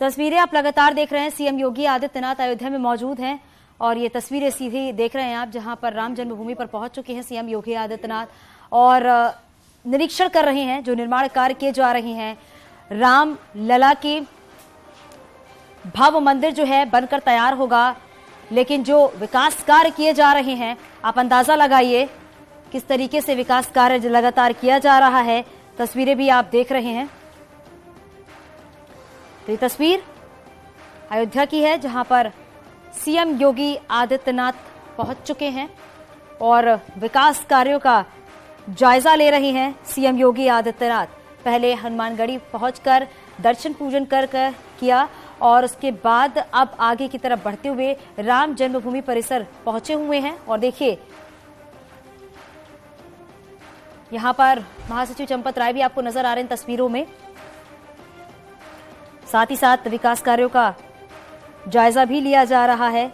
तस्वीरें आप लगातार देख रहे हैं। सीएम योगी आदित्यनाथ अयोध्या में मौजूद हैं और ये तस्वीरें सीधी देख रहे हैं आप, जहां पर राम जन्मभूमि पर पहुंच चुके हैं सीएम योगी आदित्यनाथ और निरीक्षण कर रहे हैं जो निर्माण कार्य किए जा रहे हैं। राम लला की भव्य मंदिर जो है बनकर तैयार होगा, लेकिन जो विकास कार्य किए जा रहे हैं आप अंदाजा लगाइए किस तरीके से विकास कार्य लगातार किया जा रहा है। तस्वीरें भी आप देख रहे हैं। तो ये तस्वीर अयोध्या की है जहां पर सीएम योगी आदित्यनाथ पहुंच चुके हैं और विकास कार्यों का जायजा ले रहे हैं सीएम योगी आदित्यनाथ। पहले हनुमानगढ़ी पहुंचकर दर्शन पूजन कर किया और उसके बाद अब आगे की तरफ बढ़ते हुए राम जन्मभूमि परिसर पहुंचे हुए हैं। और देखिए यहां पर महासचिव चंपत राय भी आपको नजर आ रहे हैं तस्वीरों में। साथ ही साथ विकास कार्यों का जायजा भी लिया जा रहा है।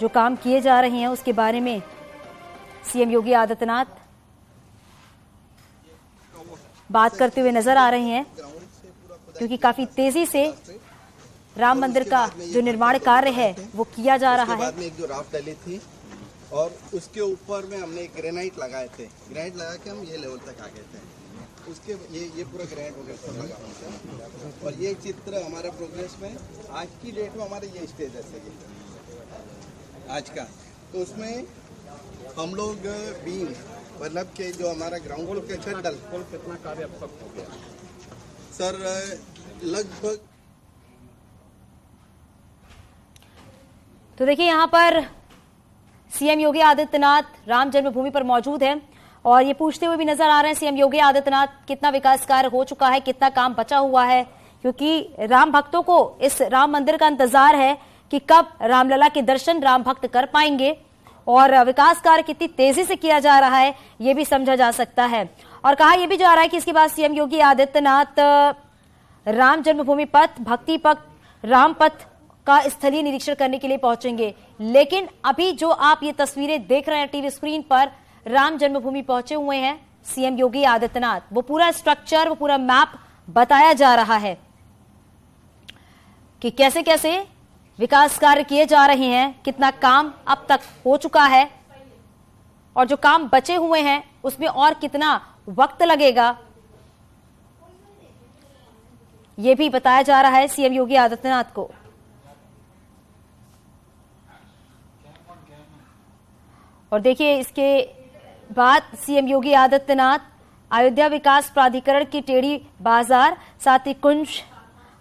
जो काम किए जा रहे हैं उसके बारे में सीएम योगी आदित्यनाथ बात करते हुए नजर आ रहे हैं, क्योंकि काफी तेजी से राम मंदिर का जो निर्माण कार्य है वो किया जा रहा है। बाद में एक जो राफ्ट डली थी और उसके ऊपर में हमने एक ग्रेनाइट लगाए थे। ग्रेनाइट लगा के हम ये लेवल तक आ गए थे। उसके ये पूरा ग्रेनाइट वगैरह लगा हुआ था। और ये चित्र हमारे प्रोग्रेस में आज की डेट में हमारे ये स्टेज है आज का। तो उसमें हम लोग बीम मतलब के जो हमारा ग्राउंड फ्लोर के छत कितना कार्य अब तक हो गया सर? लगभग। तो देखिए यहां पर सीएम योगी आदित्यनाथ राम जन्मभूमि पर मौजूद हैं और ये पूछते हुए भी नजर आ रहे हैं सीएम योगी आदित्यनाथ कितना विकास कार्य हो चुका है, कितना काम बचा हुआ है, क्योंकि राम भक्तों को इस राम मंदिर का इंतजार है कि कब रामलला के दर्शन राम भक्त कर पाएंगे और विकास कार्य कितनी तेजी से किया जा रहा है ये भी समझा जा सकता है। और कहा यह भी जा रहा है कि इसके बाद सीएम योगी आदित्यनाथ राम जन्मभूमि पथ, भक्ति पथ, राम पथ का स्थलीय निरीक्षण करने के लिए पहुंचेंगे। लेकिन अभी जो आप ये तस्वीरें देख रहे हैं टीवी स्क्रीन पर, राम जन्मभूमि पहुंचे हुए हैं सीएम योगी आदित्यनाथ। वो पूरा स्ट्रक्चर, वो पूरा मैप बताया जा रहा है कि कैसे कैसे विकास कार्य किए जा रहे हैं, कितना काम अब तक हो चुका है और जो काम बचे हुए हैं उसमें और कितना वक्त लगेगा, यह भी बताया जा रहा है सीएम योगी आदित्यनाथ को। और देखिए इसके बाद सीएम योगी आदित्यनाथ अयोध्या विकास प्राधिकरण की टेढ़ी बाजार, साथ ही कुंज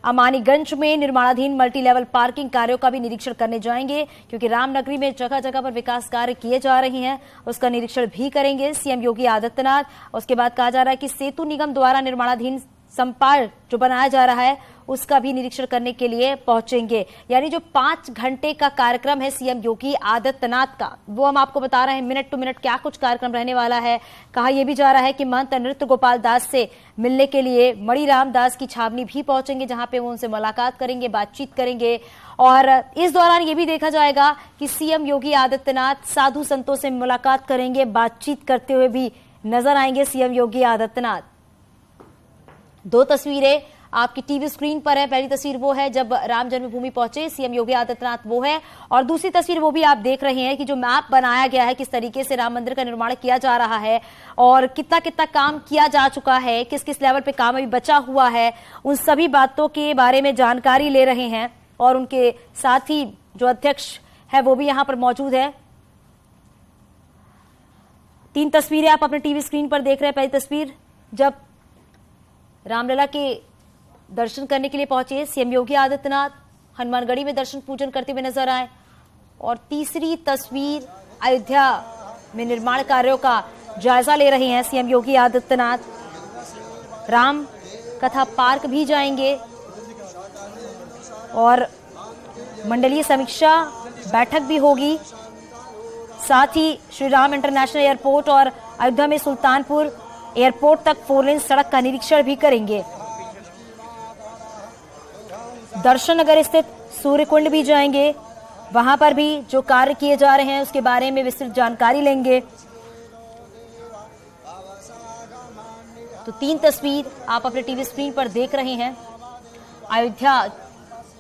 अमानीगंज में निर्माणाधीन मल्टी लेवल पार्किंग कार्यों का भी निरीक्षण करने जाएंगे, क्योंकि रामनगरी में जगह जगह पर विकास कार्य किए जा रहे हैं, उसका निरीक्षण भी करेंगे सीएम योगी आदित्यनाथ। उसके बाद कहा जा रहा है कि सेतु निगम द्वारा निर्माणाधीन संपार जो बनाया जा रहा है उसका भी निरीक्षण करने के लिए पहुंचेंगे। यानी जो 5 घंटे का कार्यक्रम है सीएम योगी आदित्यनाथ का, वो हम आपको बता रहे हैं मिनट टू मिनट क्या कुछ कार्यक्रम रहने वाला है। कहा यह भी जा रहा है कि महंत नृत्य गोपाल दास से मिलने के लिए मणिराम दास की छावनी भी पहुंचेंगे, जहां पे वो उनसे मुलाकात करेंगे, बातचीत करेंगे। और इस दौरान ये भी देखा जाएगा कि सीएम योगी आदित्यनाथ साधु संतों से मुलाकात करेंगे, बातचीत करते हुए भी नजर आएंगे सीएम योगी आदित्यनाथ। 2 तस्वीरें आपकी टीवी स्क्रीन पर है। पहली तस्वीर वो है जब राम जन्मभूमि पहुंचे सीएम योगी आदित्यनाथ, वो है, और दूसरी तस्वीर वो भी आप देख रहे हैं कि जो मैप बनाया गया है किस तरीके से राम मंदिर का निर्माण किया जा रहा है और कितना कितना काम किया जा चुका है, किस किस लेवल पे काम अभी बचा हुआ है, उन सभी बातों के बारे में जानकारी ले रहे हैं। और उनके साथ ही जो अध्यक्ष है वो भी यहां पर मौजूद है। 3 तस्वीरें आप अपने टीवी स्क्रीन पर देख रहे हैं। पहली तस्वीर जब रामलला के दर्शन करने के लिए पहुंचे सीएम योगी आदित्यनाथ, हनुमानगढ़ी में दर्शन पूजन करते हुए नजर आए। और तीसरी तस्वीर अयोध्या में निर्माण कार्यों का जायजा ले रहे हैं सीएम योगी आदित्यनाथ। राम कथा पार्क भी जाएंगे और मंडलीय समीक्षा बैठक भी होगी। साथ ही श्री राम इंटरनेशनल एयरपोर्ट और अयोध्या में सुल्तानपुर एयरपोर्ट तक 4 लेन सड़क का निरीक्षण भी करेंगे। दर्शन नगर स्थित सूर्यकुंड भी जाएंगे, वहां पर भी जो कार्य किए जा रहे हैं उसके बारे में विस्तृत जानकारी लेंगे। तो 3 तस्वीर आप अपने टीवी स्क्रीन पर देख रहे हैं। अयोध्या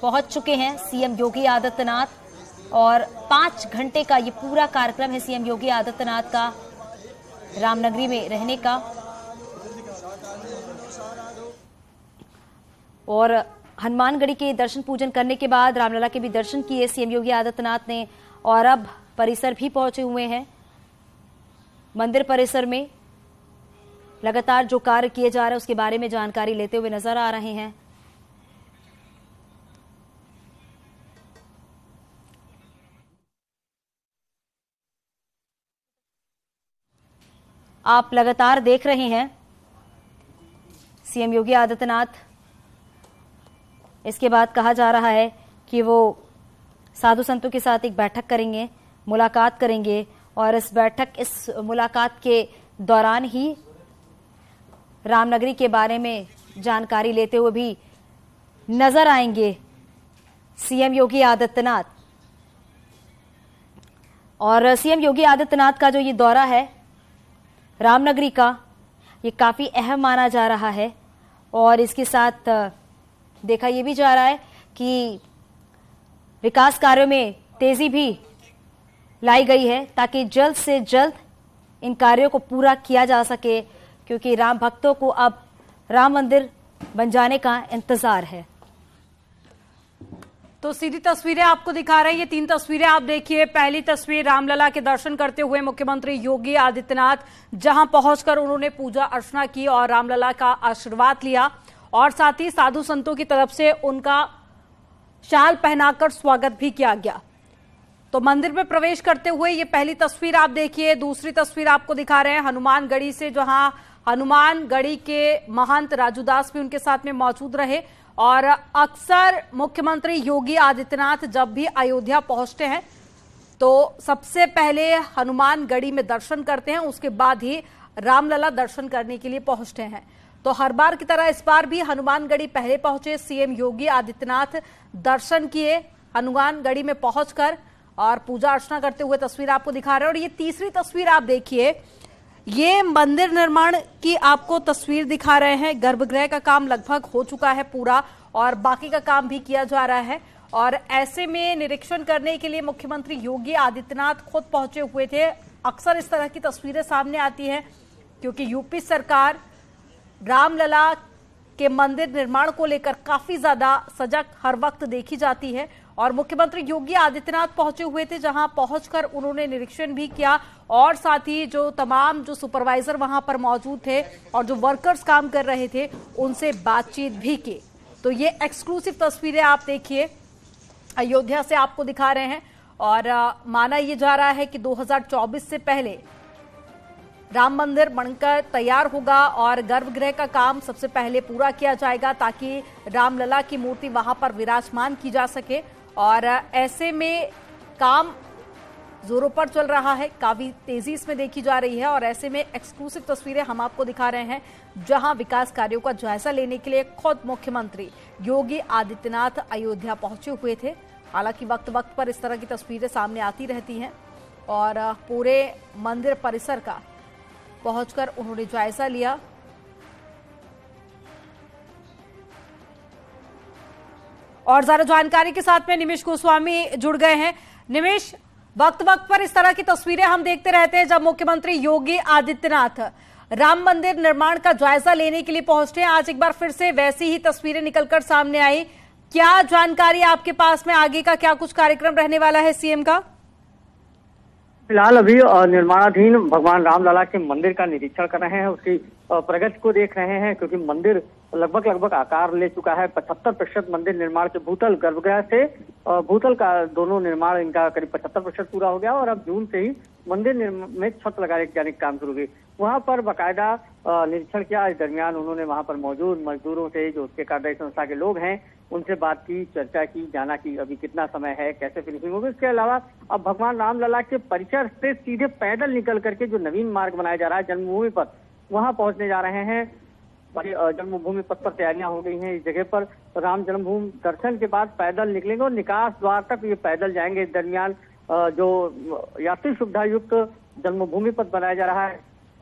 पहुंच चुके हैं सीएम योगी आदित्यनाथ और 5 घंटे का ये पूरा कार्यक्रम है सीएम योगी आदित्यनाथ का रामनगरी में रहने का। और हनुमानगढ़ी के दर्शन पूजन करने के बाद रामलला के भी दर्शन किए सीएम योगी आदित्यनाथ ने और अब परिसर भी पहुंचे हुए हैं। मंदिर परिसर में लगातार जो कार्य किए जा रहे हैं उसके बारे में जानकारी लेते हुए नजर आ रहे हैं। आप लगातार देख रहे हैं सीएम योगी आदित्यनाथ। इसके बाद कहा जा रहा है कि वो साधु संतों के साथ एक बैठक करेंगे, मुलाकात करेंगे और इस मुलाकात के दौरान ही रामनगरी के बारे में जानकारी लेते हुए भी नजर आएंगे सीएम योगी आदित्यनाथ। और सीएम योगी आदित्यनाथ का जो ये दौरा है रामनगरी का, ये काफी अहम माना जा रहा है और इसके साथ देखा यह भी जा रहा है कि विकास कार्यों में तेजी भी लाई गई है ताकि जल्द से जल्द इन कार्यों को पूरा किया जा सके, क्योंकि राम भक्तों को अब राम मंदिर बन जाने का इंतजार है। तो सीधी तस्वीरें आपको दिखा रहे हैं, ये 3 तस्वीरें आप देखिए। पहली तस्वीर रामलला के दर्शन करते हुए मुख्यमंत्री योगी आदित्यनाथ, जहां पहुंचकर उन्होंने पूजा अर्चना की और रामलला का आशीर्वाद लिया और साथ ही साधु संतों की तरफ से उनका शाल पहनाकर स्वागत भी किया गया। तो मंदिर में प्रवेश करते हुए ये पहली तस्वीर आप देखिए। दूसरी तस्वीर आपको दिखा रहे हैं हनुमानगढ़ी से, जहां हनुमानगढ़ी के महंत राजूदास भी उनके साथ में मौजूद रहे। और अक्सर मुख्यमंत्री योगी आदित्यनाथ जब भी अयोध्या पहुंचते हैं तो सबसे पहले हनुमानगढ़ी में दर्शन करते हैं, उसके बाद ही रामलला दर्शन करने के लिए पहुंचते हैं। तो हर बार की तरह इस बार भी हनुमानगढ़ी पहले पहुंचे सीएम योगी आदित्यनाथ, दर्शन किए हनुमानगढ़ी में पहुंचकर और पूजा अर्चना करते हुए तस्वीर आपको दिखा रहे हैं। और ये तीसरी तस्वीर आप देखिए, ये मंदिर निर्माण की आपको तस्वीर दिखा रहे हैं। गर्भगृह का काम लगभग हो चुका है पूरा और बाकी का काम भी किया जा रहा है। और ऐसे में निरीक्षण करने के लिए मुख्यमंत्री योगी आदित्यनाथ खुद पहुंचे हुए थे। अक्सर इस तरह की तस्वीरें सामने आती हैं क्योंकि यूपी सरकार रामलला के मंदिर निर्माण को लेकर काफी ज्यादा सजग हर वक्त देखी जाती है। और मुख्यमंत्री योगी आदित्यनाथ पहुंचे हुए थे, जहां पहुंचकर उन्होंने निरीक्षण भी किया और साथ ही जो तमाम जो सुपरवाइजर वहां पर मौजूद थे और जो वर्कर्स काम कर रहे थे उनसे बातचीत भी की। तो ये एक्सक्लूसिव तस्वीरें आप देखिए अयोध्या से आपको दिखा रहे हैं। और माना यह जा रहा है कि 2024 से पहले राम मंदिर बनकर तैयार होगा और गर्भगृह का काम सबसे पहले पूरा किया जाएगा ताकि रामलला की मूर्ति वहां पर विराजमान की जा सके। और ऐसे में काम जोरों पर चल रहा है, काफी तेजी इसमें देखी जा रही है। और ऐसे में एक्सक्लूसिव तस्वीरें हम आपको दिखा रहे हैं जहां विकास कार्यों का जायजा लेने के लिए खुद मुख्यमंत्री योगी आदित्यनाथ अयोध्या पहुंचे हुए थे। हालांकि वक्त वक्त पर इस तरह की तस्वीरें सामने आती रहती हैं और पूरे मंदिर परिसर का पहुंचकर उन्होंने जायजा लिया। और ज्यादा जानकारी के साथ में निमिष गोस्वामी जुड़ गए हैं। निमिष, वक्त वक्त पर इस तरह की तस्वीरें हम देखते रहते हैं जब मुख्यमंत्री योगी आदित्यनाथ राम मंदिर निर्माण का जायजा लेने के लिए पहुंचते हैं। आज एक बार फिर से वैसी ही तस्वीरें निकलकर सामने आई। क्या जानकारी आपके पास में, आगे का क्या कुछ कार्यक्रम रहने वाला है सीएम का? फिलहाल अभी निर्माणाधीन भगवान रामलला के मंदिर का निरीक्षण कर रहे हैं, उसकी प्रगति को देख रहे हैं, क्योंकि मंदिर लगभग आकार ले चुका है। 75% मंदिर निर्माण के भूतल गर्भगृह से भूतल का दोनों निर्माण इनका करीब 75% पूरा हो गया और अब जून से ही मंदिर में छत लगाने का काम शुरू हुई। वहां पर बाकायदा निरीक्षण किया। इस दरमियान उन्होंने वहां पर मौजूद मजदूरों से, जो उसके कार्यदायी संस्था के लोग हैं, उनसे बात की, चर्चा की, जाना कि अभी कितना समय है, कैसे फिनिशिंग होगी। इसके अलावा अब भगवान रामलला के परिसर से सीधे पैदल निकल करके जो नवीन मार्ग बनाया जा रहा है जन्मभूमि पर, वहां पहुंचने जा रहे हैं। जन्मभूमि पथ पर तैयारियां हो गई हैं। इस जगह पर राम जन्मभूमि दर्शन के बाद पैदल निकलेंगे और निकास द्वार तक ये पैदल जाएंगे। इस दरमियान जो यात्री सुविधा युक्त जन्मभूमि पथ बनाया जा रहा है,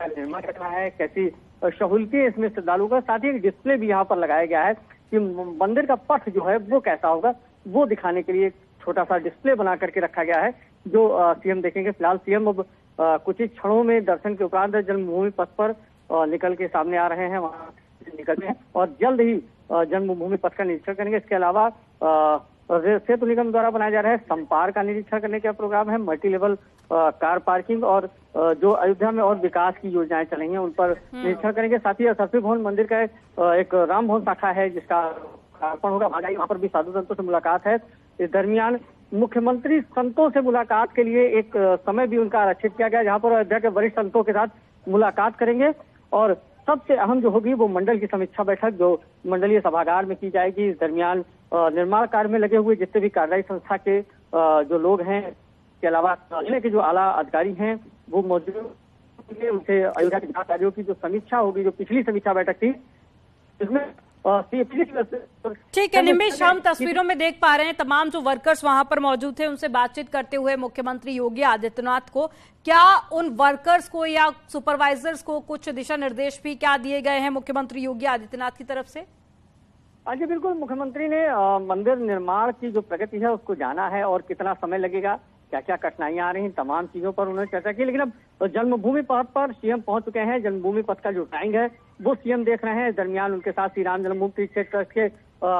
निर्माण कर रहा है, कैसी सहूलतें इसमें श्रद्धालुओं का, साथ ही एक डिस्प्ले भी यहाँ पर लगाया गया है कि मंदिर का पथ जो है वो कैसा होगा, वो दिखाने के लिए छोटा सा डिस्प्ले बना करके रखा गया है, जो सीएम देखेंगे। फिलहाल सीएम अब कुछ ही क्षणों में दर्शन के उपरांत जन्मभूमि पथ पर निकल के सामने आ रहे हैं, वहाँ निकल हैं और जल्द ही जन्मभूमि पथ का निरीक्षण करेंगे। इसके अलावा सेतु निगम द्वारा बनाया जा रहा है संपार का निरीक्षण करने का प्रोग्राम है, मल्टी लेवल कार पार्किंग और जो अयोध्या में और विकास की योजनाएं चलेंगी हैं उन पर निरीक्षण करेंगे। साथ ही सरस्वती भवन मंदिर का एक राम भवन शाखा है जिसका अर्पण होगा, वहां पर भी साधु संतों से मुलाकात है। इस दरमियान मुख्यमंत्री संतों से मुलाकात के लिए एक समय भी उनका आरक्षित किया गया, जहां पर अयोध्या के वरिष्ठ संतों के साथ मुलाकात करेंगे और सबसे अहम जो होगी वो मंडल की समीक्षा बैठक जो मंडलीय सभागार में की जाएगी। इस दरमियान निर्माण कार्य में लगे हुए जितने भी कार्यदायी संस्था के जो लोग हैं, के अलावा जिले के जो आला अधिकारी हैं वो मौजूद होंगे। उनसे अयोध्या के विकास कार्यों की जो समीक्षा होगी, जो पिछली समीक्षा बैठक थी इसमें ठीक है निमिष, हम तस्वीरों में देख पा रहे हैं तमाम जो वर्कर्स वहां पर मौजूद थे उनसे बातचीत करते हुए मुख्यमंत्री योगी आदित्यनाथ को क्या उन वर्कर्स को या सुपरवाइजर्स को कुछ दिशा निर्देश भी क्या दिए गए हैं मुख्यमंत्री योगी आदित्यनाथ की तरफ से? जी बिल्कुल, मुख्यमंत्री ने मंदिर निर्माण की जो प्रगति है उसको जाना है और कितना समय लगेगा, क्या क्या कठिनाइयां आ रही हैं, तमाम चीजों पर उन्होंने चर्चा की। लेकिन अब जन्मभूमि पथ पर सीएम पहुंच चुके हैं, जन्मभूमि पथ का जो ड्राइंग है वो सीएम देख रहे हैं। दरमियान उनके साथ श्री राम जन्मभूमि तीर्थ ट्रस्ट के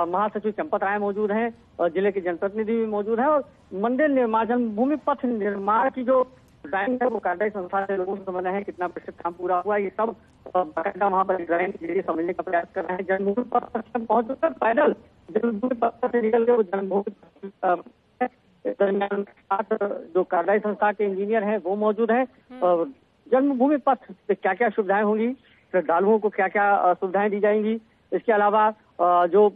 महासचिव चंपत राय मौजूद हैं और जिले के जनप्रतिनिधि भी मौजूद हैं और मंदिर निर्माण जन्मभूमि पथ निर्माण की जो ड्राइंग है वो कार्यदायी संस्था से लोगों से समझ रहे हैं कितना प्रतिशत काम पूरा हुआ, ये सब बाकायदा वहाँ पर ड्राइंग के जरिए समझने का प्रयास कर रहे हैं। जन्मभूमि पथ पर पहुंच चुकर पैदल जन्मभूमि पथ से निकल के वो जन्मभूमि दरमियान साथ जो कार्यदायी संस्था के इंजीनियर हैं वो मौजूद हैं। जन्मभूमि पथ से क्या क्या सुविधाएं होंगी, श्रद्धालुओं को क्या क्या सुविधाएं दी जाएंगी, इसके अलावा जो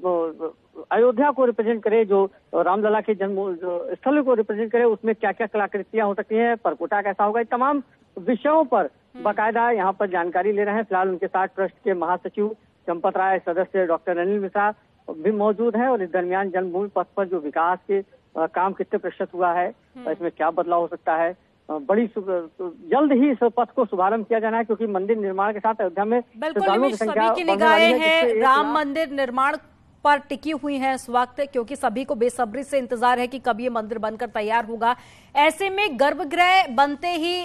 अयोध्या को रिप्रेजेंट करे, जो रामलला के जन्म स्थल को रिप्रेजेंट करे, उसमें क्या क्या कलाकृतियां हो सकती हैं, परकोटा कैसा होगा, तमाम विषयों पर बाकायदा यहाँ पर जानकारी ले रहे हैं। फिलहाल उनके साथ ट्रस्ट के महासचिव चंपत राय, सदस्य डॉक्टर अनिल मिश्रा भी मौजूद हैं और इस दरमियान जन्मभूमि पथ पर जो विकास के काम कितने प्रतिशत हुआ है, इसमें क्या बदलाव हो सकता है, बड़ी जल्द ही इस पथ को शुभारंभ किया जाना है क्योंकि मंदिर निर्माण के साथ अयोध्या में बिल्कुल सभी की निगाहें हैं राम मंदिर निर्माण पर टिकी हुई हैं इस वक्त, क्योंकि सभी को बेसब्री से इंतजार है कि कब ये मंदिर बनकर तैयार होगा। ऐसे में गर्भगृह बनते ही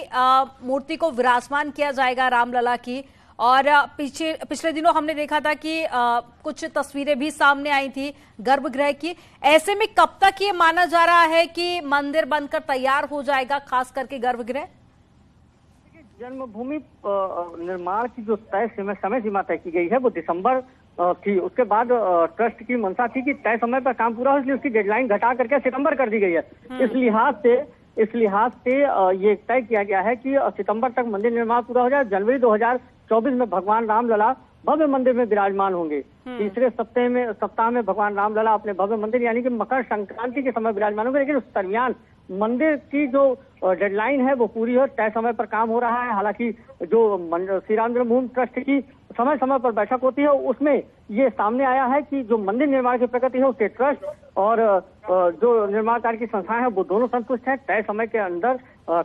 मूर्ति को विराजमान किया जाएगा रामलला की। और पिछले दिनों हमने देखा था कि कुछ तस्वीरें भी सामने आई थी गर्भगृह की। ऐसे में कब तक ये माना जा रहा है कि मंदिर बनकर तैयार हो जाएगा, खास करके गर्भगृह? जन्मभूमि निर्माण की जो तय समय सीमा तय की गई है वो दिसंबर थी। उसके बाद ट्रस्ट की मंशा थी कि तय समय पर काम पूरा हो, इसलिए उसकी डेडलाइन घटा करके सितंबर कर दी गई है। इस लिहाज से ये तय किया गया है कि सितंबर तक मंदिर निर्माण पूरा हो जाए। जनवरी 2024 में भगवान रामलला भव्य मंदिर में विराजमान होंगे। तीसरे सप्ताह में भगवान रामलला अपने भव्य मंदिर यानी कि मकर संक्रांति के समय विराजमान होंगे। लेकिन उस दरमियान मंदिर की जो डेडलाइन है वो पूरी हो, तय समय पर काम हो रहा है। हालांकि जो श्री राम जन्मभूमि ट्रस्ट की समय समय पर बैठक होती है उसमें ये सामने आया है कि जो मंदिर निर्माण की प्रगति है उससे ट्रस्ट और जो निर्माण कार्य की संस्थाएं हैं वो दोनों संतुष्ट हैं। तय समय के अंदर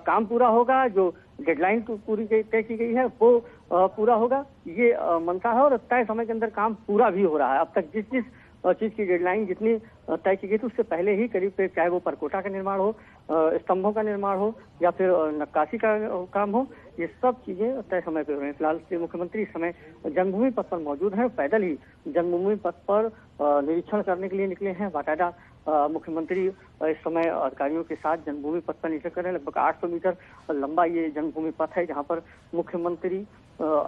काम पूरा होगा, जो डेडलाइन पूरी तय की गई है वो पूरा होगा, ये मंशा है और तय समय के अंदर काम पूरा भी हो रहा है। अब तक जिस चीज की डेडलाइन जितनी तय की गई थी उससे पहले ही करीब चाहे वो परकोटा का निर्माण हो, स्तंभों का निर्माण हो या फिर नक्काशी का काम हो, ये सब चीजें तय समय पे हो रही हैं। फिलहाल से मुख्यमंत्री इस समय जन्मभूमि पथ पर मौजूद हैं, पैदल ही जन्मभूमि पथ पर निरीक्षण करने के लिए निकले हैं। बाकायदा मुख्यमंत्री इस समय अधिकारियों के साथ जन्मभूमि पथ पर निरीक्षण कर रहे हैं। लगभग 800 मीटर लंबा ये जन्मभूमि पथ है जहाँ पर मुख्यमंत्री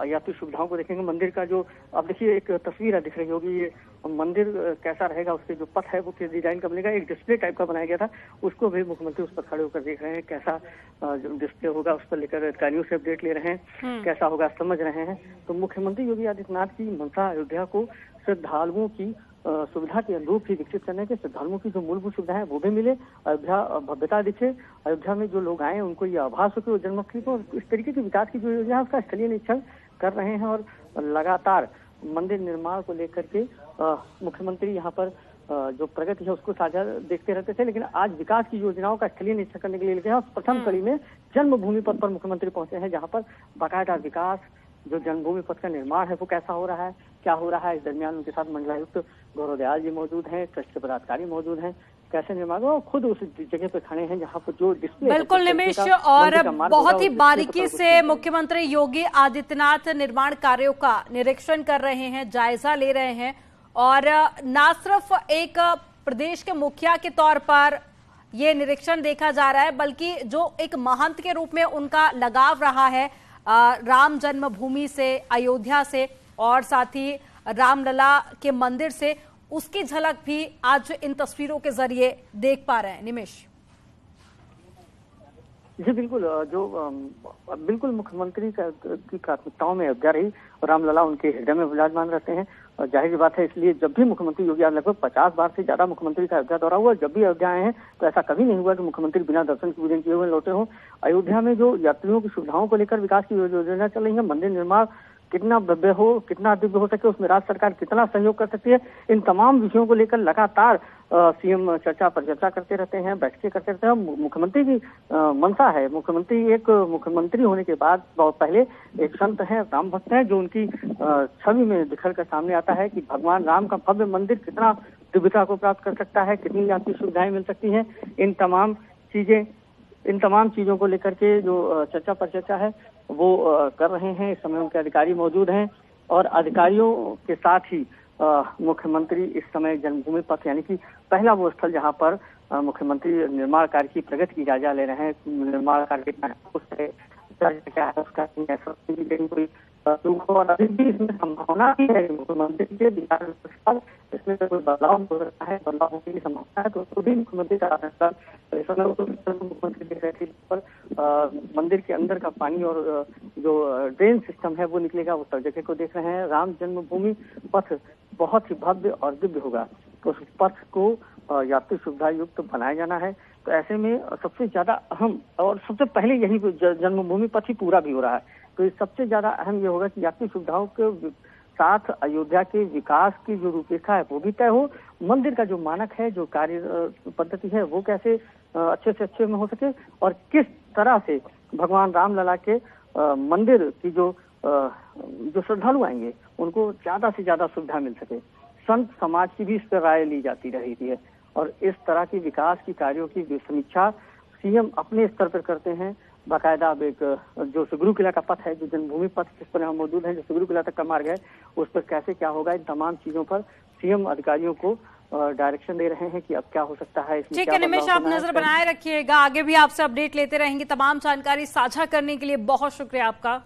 यात्री सुविधाओं को देखेंगे। मंदिर का जो अब देखिए एक तस्वीर दिख रही होगी, ये मंदिर कैसा रहेगा, उसके जो पथ है वो किस डिजाइन का बनेगा, एक डिस्प्ले टाइप का बनाया गया था, उसको भी मुख्यमंत्री उस पर खड़े होकर देख रहे हैं कैसा जो डिस्प्ले होगा, उस पर लेकर अधिकारियों से अपडेट ले रहे हैं कैसा होगा समझ रहे हैं। तो मुख्यमंत्री योगी आदित्यनाथ की मंशा अयोध्या को श्रद्धालुओं की सुविधा के अनुरूप ही विकसित करने के, श्रद्धालुओं की जो मूलभूत सुविधाएं वो भी मिले, अयोध्या भव्यता दिखे, अयोध्या में जो लोग आए उनको ये आभास हो कि वो जन्मस्थली को इस तरीके की विकास की जो योजना है उसका स्थलीय निरीक्षण कर रहे हैं। और लगातार मंदिर निर्माण को लेकर के मुख्यमंत्री यहाँ पर जो प्रगति है उसको साझा देखते रहते थे, लेकिन आज विकास की योजनाओं का स्थलीय निरीक्षण करने के लिए गए हैं। प्रथम कड़ी में जन्मभूमि पथ पर मुख्यमंत्री पहुंचे हैं जहाँ पर बाकायदा विकास, जो जन्मभूमि पथ का निर्माण है वो कैसा हो रहा है, क्या हो रहा है। इस दरमियान उनके साथ मंडलायुक्त गौरव दयाल जी मौजूद हैं, ट्रस्ट के पदाधिकारी मौजूद हैं, कैसे निर्माण और खुद उस जगह पे खड़े हैं जहां पर जो डिस्प्ले बिल्कुल निमिष, और बहुत ही बारीकी से मुख्यमंत्री योगी आदित्यनाथ निर्माण कार्यों का निरीक्षण कर रहे हैं, जायजा ले रहे हैं। और न सिर्फ एक प्रदेश के मुखिया के तौर पर ये निरीक्षण देखा जा रहा है, बल्कि जो एक महंत के रूप में उनका लगाव रहा है राम जन्मभूमि से, अयोध्या से और साथ ही रामलला के मंदिर से, उसकी झलक भी आज इन तस्वीरों के जरिए देख पा रहे हैं। निमिष जी बिल्कुल, जो बिल्कुल मुख्यमंत्री की प्राथमिकताओं में अयोध्या रही और रामलला उनके हृदय में विराजमान रहते हैं। और जाहिर सी बात है, इसलिए जब भी मुख्यमंत्री योगी लगभग 50 बार से ज्यादा मुख्यमंत्री का अयोध्या दौरा हुआ, जब भी अयोध्या आए हैं तो ऐसा कभी नहीं हुआ कि मुख्यमंत्री बिना दर्शन पूजन किए हुए लौटे हों। अयोध्या में जो यात्रियों की सुविधाओं को लेकर विकास की योजना चल रही है, मंदिर निर्माण कितना भव्य हो, कितना दिव्य हो सके, उसमें राज्य सरकार कितना सहयोग कर सकती है, इन तमाम विषयों को लेकर लगातार सीएम चर्चा पर चर्चा करते रहते हैं, बैठकें करते रहते हैं। मुख्यमंत्री की मंशा है, मुख्यमंत्री होने के बाद बहुत पहले एक संत हैं, राम भक्त हैं, जो उनकी छवि में बिखर कर सामने आता है कि भगवान राम का भव्य मंदिर कितना दिव्यता को प्राप्त कर सकता है, कितनी आपकी सुविधाएं मिल सकती हैं। इन तमाम चीजों को लेकर के जो चर्चा पर चर्चा है वो कर रहे हैं। इस समय उनके अधिकारी मौजूद हैं और अधिकारियों के साथ ही मुख्यमंत्री इस समय जन्मभूमि पथ यानी कि पहला वो स्थल जहां पर मुख्यमंत्री निर्माण कार्य की प्रगति की जायजा ले रहे हैं। निर्माण कार्य क्या है उसका कोई और अभी भी इसमें संभावना भी है मुख्यमंत्री के विचार इसमें कोई बदलाव हो सकता है, बदलाव होने की संभावना है, तो भी मुख्यमंत्री का इस समय मुख्यमंत्री देख रहे थे पर मंदिर के अंदर का पानी और जो ड्रेन सिस्टम है वो निकलेगा, उस जगह को देख रहे हैं। राम जन्मभूमि पथ बहुत ही भव्य और दिव्य होगा, तो उस पथ को यात्री सुविधा युक्त बनाया जाना है। तो ऐसे में सबसे ज्यादा अहम और सबसे पहले यही जन्मभूमि पथ ही पूरा भी हो रहा है, तो सबसे ज्यादा अहम ये होगा कि यात्री सुविधाओं के साथ अयोध्या के विकास की जो रूपरेखा है वो भी तय हो, मंदिर का जो मानक है, जो कार्य पद्धति है वो कैसे अच्छे से अच्छे में हो सके और किस तरह से भगवान रामलला के मंदिर की जो श्रद्धालु आएंगे उनको ज्यादा से ज्यादा सुविधा मिल सके। संत समाज की भी इस पर राय ली जाती रही है और इस तरह की विकास की कार्यों की समीक्षा सीएम अपने स्तर पर करते हैं। बाकायदा अब एक जो सुगरू किला का पथ है, जो जन्मभूमि पथ जिस पर हम मौजूद हैं, जो सुगरू किला तक का मार्ग है, उस पर कैसे क्या होगा, इन तमाम चीजों पर सीएम अधिकारियों को डायरेक्शन दे रहे हैं कि अब क्या हो सकता है। ठीक है निमिष, आप नजर बनाए रखिएगा, आगे भी आपसे अपडेट लेते रहेंगे। तमाम जानकारी साझा करने के लिए बहुत शुक्रिया आपका।